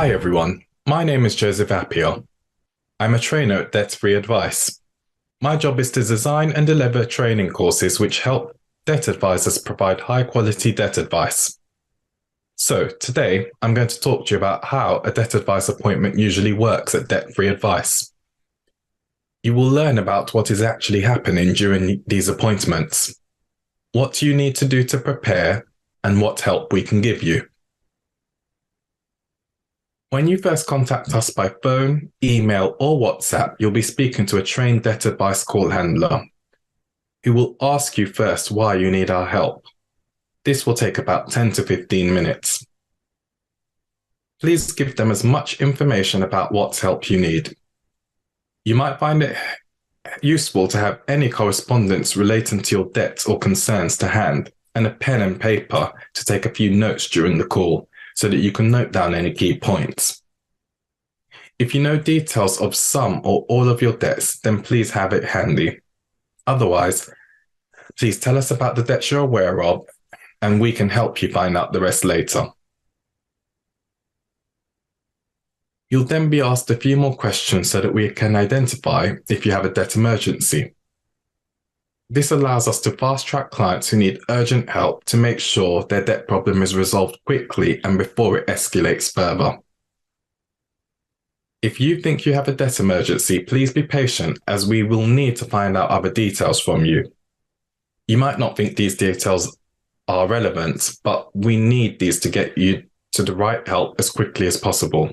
Hi everyone, my name is Joseph Appiah. I'm a trainer at Debt Free Advice. My job is to design and deliver training courses which help debt advisors provide high quality debt advice. So today I'm going to talk to you about how a debt advice appointment usually works at Debt Free Advice. You will learn about what is actually happening during these appointments, what you need to do to prepare, and what help we can give you. When you first contact us by phone, email, or WhatsApp, you'll be speaking to a trained debt advice call handler who will ask you first why you need our help. This will take about 10 to 15 minutes. Please give them as much information about what help you need. You might find it useful to have any correspondence relating to your debts or concerns to hand and a pen and paper to take a few notes during the call, so that you can note down any key points. If you know details of some or all of your debts, then please have it handy. Otherwise, please tell us about the debts you're aware of, and we can help you find out the rest later. You'll then be asked a few more questions so that we can identify if you have a debt emergency. This allows us to fast-track clients who need urgent help to make sure their debt problem is resolved quickly and before it escalates further. If you think you have a debt emergency, please be patient, as we will need to find out other details from you. You might not think these details are relevant, but we need these to get you to the right help as quickly as possible.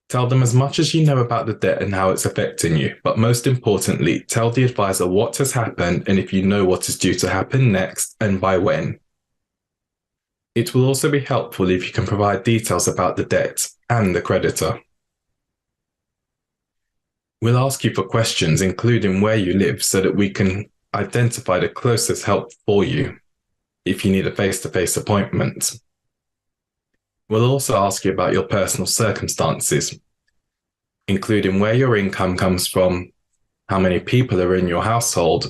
Tell them as much as you know about the debt and how it's affecting you, but most importantly, tell the advisor what has happened and if you know what is due to happen next and by when. It will also be helpful if you can provide details about the debt and the creditor. We'll ask you for questions, including where you live, so that we can identify the closest help for you if you need a face-to-face appointment. We'll also ask you about your personal circumstances, including where your income comes from, how many people are in your household,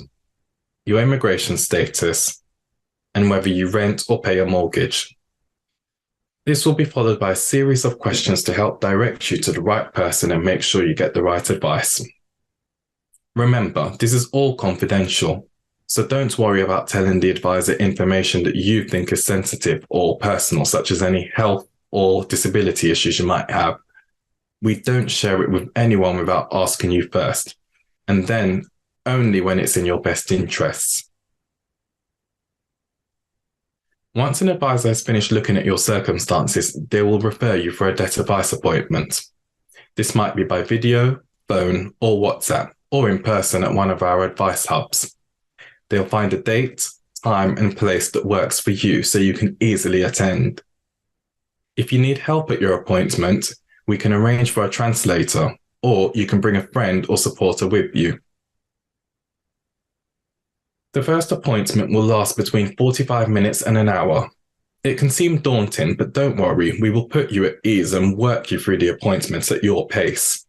your immigration status, and whether you rent or pay a mortgage. This will be followed by a series of questions to help direct you to the right person and make sure you get the right advice. Remember, this is all confidential, so don't worry about telling the advisor information that you think is sensitive or personal, such as any health or disability issues you might have. We don't share it with anyone without asking you first, and then only when it's in your best interests. Once an advisor has finished looking at your circumstances, they will refer you for a debt advice appointment. This might be by video, phone, or WhatsApp, or in person at one of our advice hubs. They'll find a date, time, and place that works for you so you can easily attend. If you need help at your appointment, we can arrange for a translator, or you can bring a friend or supporter with you. The first appointment will last between 45 minutes and an hour. It can seem daunting, but don't worry, we will put you at ease and work you through the appointments at your pace.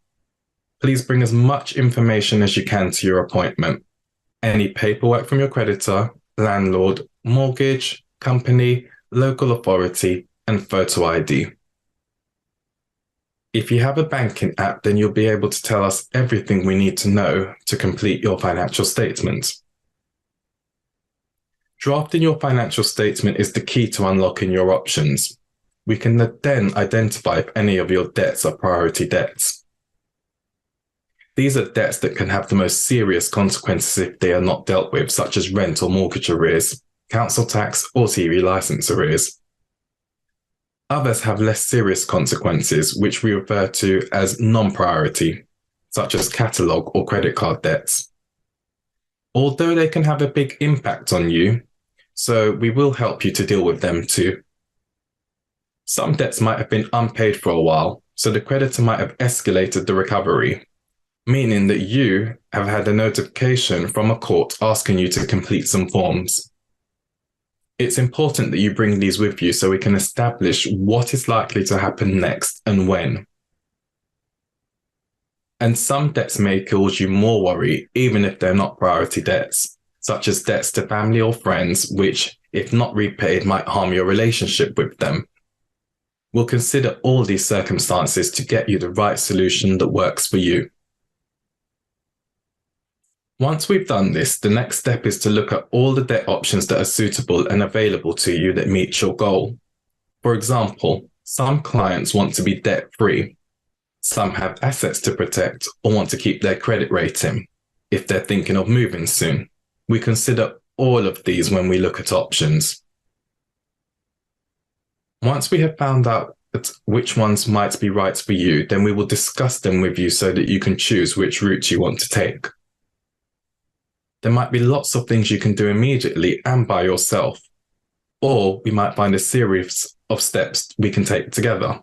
Please bring as much information as you can to your appointment. Any paperwork from your creditor, landlord, mortgage, company, local authority, and photo ID. If you have a banking app, then you'll be able to tell us everything we need to know to complete your financial statement. Drafting your financial statement is the key to unlocking your options. We can then identify if any of your debts are priority debts. These are debts that can have the most serious consequences if they are not dealt with, such as rent or mortgage arrears, council tax, or TV license arrears. Others have less serious consequences, which we refer to as non-priority, such as catalogue or credit card debts. Although they can have a big impact on you, so we will help you to deal with them too. Some debts might have been unpaid for a while, so the creditor might have escalated the recovery, meaning that you have had a notification from a court asking you to complete some forms. It's important that you bring these with you so we can establish what is likely to happen next and when. And some debts may cause you more worry, even if they're not priority debts, such as debts to family or friends, which, if not repaid, might harm your relationship with them. We'll consider all these circumstances to get you the right solution that works for you. Once we've done this, the next step is to look at all the debt options that are suitable and available to you that meet your goal. For example, some clients want to be debt-free. Some have assets to protect or want to keep their credit rating if they're thinking of moving soon. We consider all of these when we look at options. Once we have found out which ones might be right for you, then we will discuss them with you so that you can choose which route you want to take. There might be lots of things you can do immediately and by yourself, or we might find a series of steps we can take together.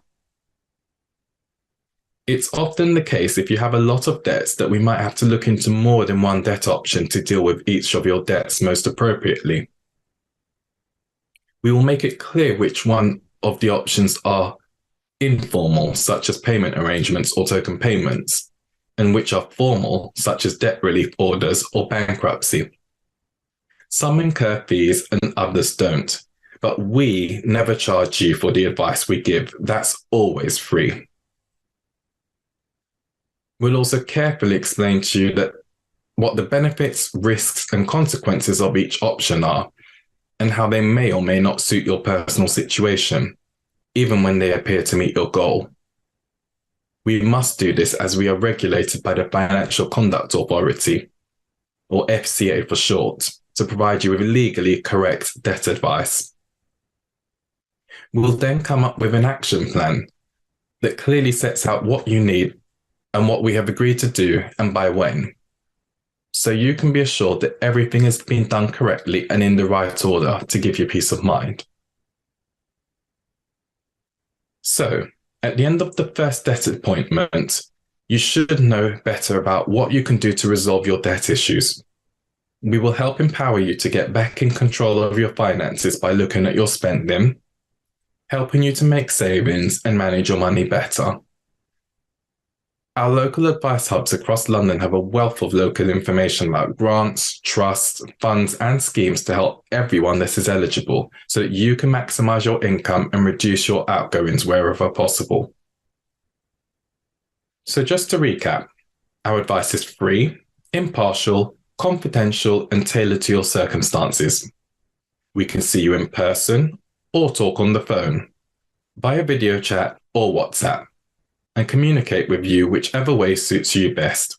It's often the case if you have a lot of debts that we might have to look into more than one debt option to deal with each of your debts most appropriately. We will make it clear which one of the options are informal, such as payment arrangements or token payments, and which are formal, such as debt relief orders or bankruptcy. Some incur fees and others don't, but we never charge you for the advice we give. That's always free. We'll also carefully explain to you what the benefits, risks, and consequences of each option are, and how they may or may not suit your personal situation, even when they appear to meet your goal. We must do this as we are regulated by the Financial Conduct Authority, or FCA for short, to provide you with legally correct debt advice. We'll then come up with an action plan that clearly sets out what you need and what we have agreed to do and by when, so you can be assured that everything has been done correctly and in the right order to give you peace of mind. So, at the end of the first debt appointment, you should know better about what you can do to resolve your debt issues. We will help empower you to get back in control of your finances by looking at your spending, helping you to make savings and manage your money better. Our local advice hubs across London have a wealth of local information about grants, trusts, funds, and schemes to help everyone that is eligible so that you can maximize your income and reduce your outgoings wherever possible. So just to recap, our advice is free, impartial, confidential, and tailored to your circumstances. We can see you in person or talk on the phone, via video chat or WhatsApp, and communicate with you whichever way suits you best.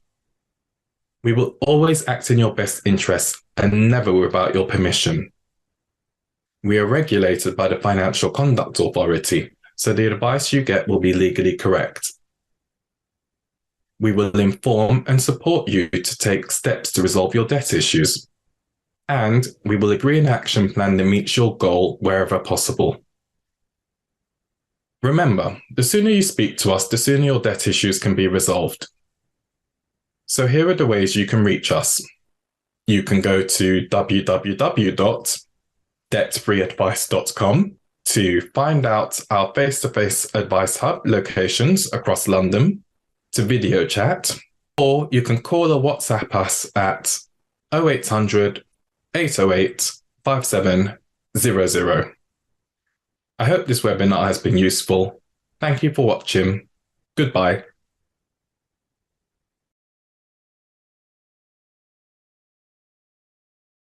We will always act in your best interests and never without your permission. We are regulated by the Financial Conduct Authority, so the advice you get will be legally correct. We will inform and support you to take steps to resolve your debt issues, and we will agree an action plan that meets your goal wherever possible. Remember, the sooner you speak to us, the sooner your debt issues can be resolved. So here are the ways you can reach us. You can go to www.debtfreeadvice.com to find out our face-to-face advice hub locations across London, to video chat, or you can call or WhatsApp us at 0800 808 5700. I hope this webinar has been useful. Thank you for watching. Goodbye.